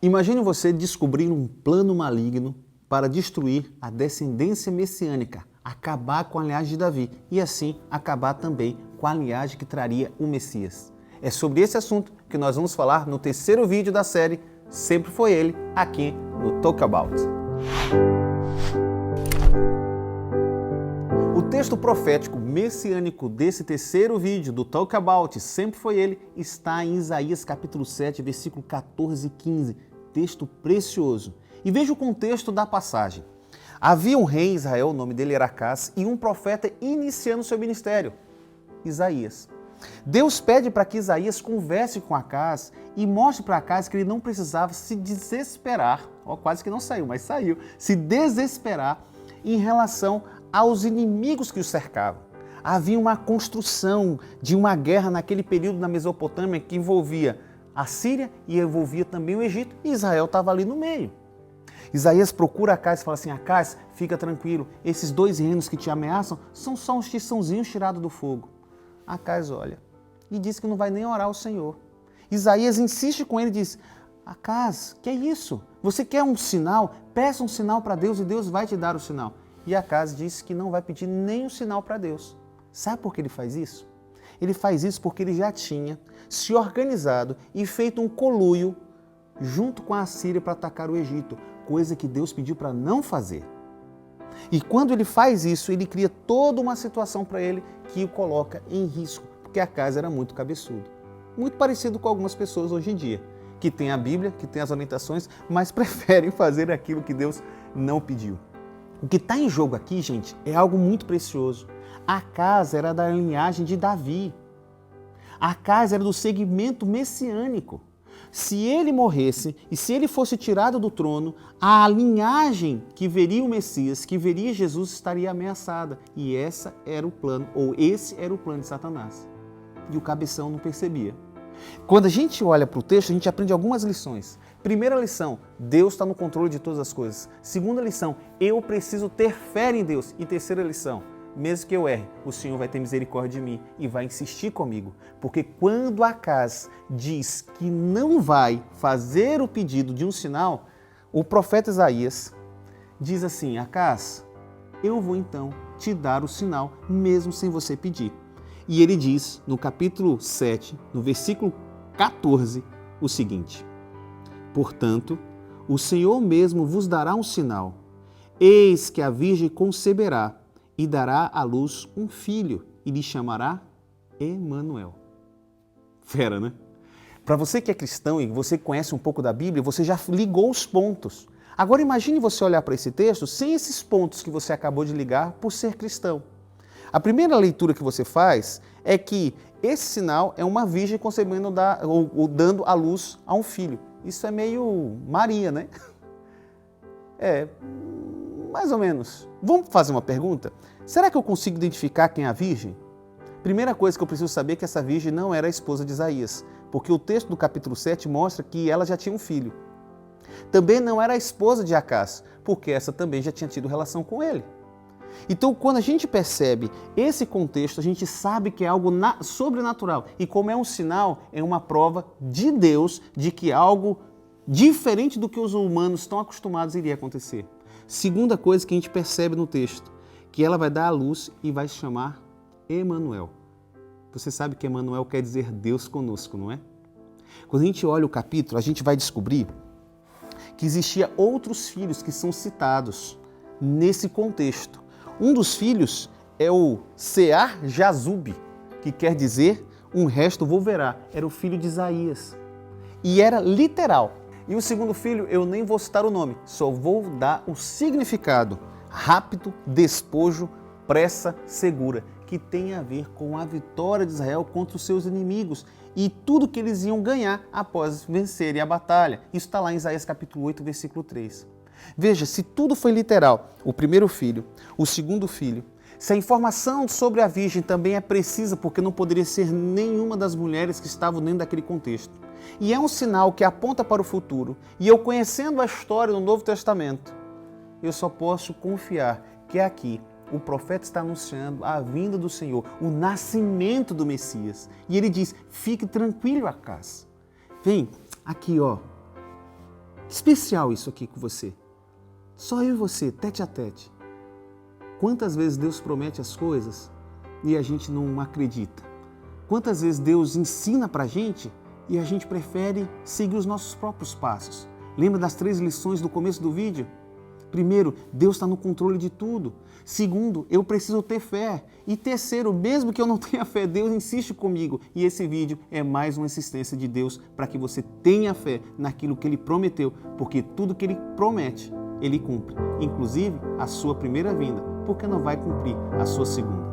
Imagine você descobrir um plano maligno para destruir a descendência messiânica, acabar com a linhagem de Davi e assim acabar também com a linhagem que traria o Messias. É sobre esse assunto que nós vamos falar no terceiro vídeo da série Sempre Foi Ele, aqui no Talk About. O texto profético messiânico desse terceiro vídeo do Talk About, Sempre Foi Ele, está em Isaías capítulo 7, versículo 14 e 15, texto precioso. E veja o contexto da passagem. Havia um rei em Israel, o nome dele era Acás, e um profeta iniciando seu ministério, Isaías. Deus pede para que Isaías converse com Acás e mostre para Acás que ele não precisava se desesperar, quase que não saiu, mas saiu, se desesperar em relação aos inimigos que o cercavam. Havia uma construção de uma guerra naquele período na Mesopotâmia que envolvia a Síria e envolvia também o Egito, e Israel estava ali no meio. Isaías procura Acás e fala assim: Acás, fica tranquilo, esses dois reinos que te ameaçam são só uns tiçãozinhos tirados do fogo. Acás olha e diz que não vai nem orar ao Senhor. Isaías insiste com ele e diz: Acás, que é isso? Você quer um sinal? Peça um sinal para Deus e Deus vai te dar o sinal. E Acás disse que não vai pedir nem um sinal para Deus. Sabe por que ele faz isso? Ele faz isso porque ele já tinha se organizado e feito um conluio junto com a Síria para atacar o Egito, coisa que Deus pediu para não fazer. E quando ele faz isso, ele cria toda uma situação para ele que o coloca em risco, porque Acás era muito cabeçudo. Muito parecido com algumas pessoas hoje em dia, que têm a Bíblia, que têm as orientações, mas preferem fazer aquilo que Deus não pediu. O que está em jogo aqui, gente, é algo muito precioso. Acás era da linhagem de Davi. Acás era do segmento messiânico. Se ele morresse e se ele fosse tirado do trono, a linhagem que veria o Messias, que veria Jesus, estaria ameaçada. E esse era o plano de Satanás. E o cabeção não percebia. Quando a gente olha para o texto, a gente aprende algumas lições. Primeira lição, Deus está no controle de todas as coisas. Segunda lição, eu preciso ter fé em Deus. E terceira lição, mesmo que eu erre, o Senhor vai ter misericórdia de mim e vai insistir comigo. Porque quando Acás diz que não vai fazer o pedido de um sinal, o profeta Isaías diz assim: Acás, eu vou então te dar o sinal, mesmo sem você pedir. E ele diz no capítulo 7, no versículo 14, o seguinte: portanto, o Senhor mesmo vos dará um sinal. Eis que a Virgem conceberá e dará à luz um filho, e lhe chamará Emanuel. Fera, né? Para você que é cristão e você conhece um pouco da Bíblia, você já ligou os pontos. Agora imagine você olhar para esse texto sem esses pontos que você acabou de ligar por ser cristão. A primeira leitura que você faz é que esse sinal é uma virgem concebendo ou dando à luz a um filho. Isso é meio Maria, né? É, mais ou menos. Vamos fazer uma pergunta? Será que eu consigo identificar quem é a virgem? Primeira coisa que eu preciso saber é que essa virgem não era a esposa de Isaías, porque o texto do capítulo 7 mostra que ela já tinha um filho. Também não era a esposa de Acás, porque essa também já tinha tido relação com ele. Então, quando a gente percebe esse contexto, a gente sabe que é algo sobrenatural. E como é um sinal, é uma prova de Deus de que algo diferente do que os humanos estão acostumados iria acontecer. Segunda coisa que a gente percebe no texto, que ela vai dar à luz e vai se chamar Emanuel. Você sabe que Emanuel quer dizer Deus conosco, não é? Quando a gente olha o capítulo, a gente vai descobrir que existia outros filhos que são citados nesse contexto. Um dos filhos é o Sear-Jazub, que quer dizer um resto vou verá. Era o filho de Isaías. E era literal. E o segundo filho, eu nem vou citar o nome, só vou dar o significado. Rápido, despojo, pressa, segura, que tem a ver com a vitória de Israel contra os seus inimigos e tudo que eles iam ganhar após vencerem a batalha. Isso está lá em Isaías capítulo 8, versículo 3. Veja, se tudo foi literal, o primeiro filho, o segundo filho, se a informação sobre a virgem também é precisa, porque não poderia ser nenhuma das mulheres que estavam dentro daquele contexto, e é um sinal que aponta para o futuro, e eu conhecendo a história do Novo Testamento, eu só posso confiar que aqui o profeta está anunciando a vinda do Senhor, o nascimento do Messias. E ele diz: fique tranquilo, Acás. Vem, aqui ó, especial isso aqui com você. Só eu e você, tete a tete. Quantas vezes Deus promete as coisas e a gente não acredita? Quantas vezes Deus ensina pra gente e a gente prefere seguir os nossos próprios passos? Lembra das 3 lições do começo do vídeo? Primeiro, Deus está no controle de tudo. Segundo, eu preciso ter fé. E terceiro, mesmo que eu não tenha fé, Deus insiste comigo. E esse vídeo é mais uma insistência de Deus para que você tenha fé naquilo que Ele prometeu, porque tudo que Ele promete, Ele cumpre. Inclusive a sua primeira vinda, porque não vai cumprir a sua segunda.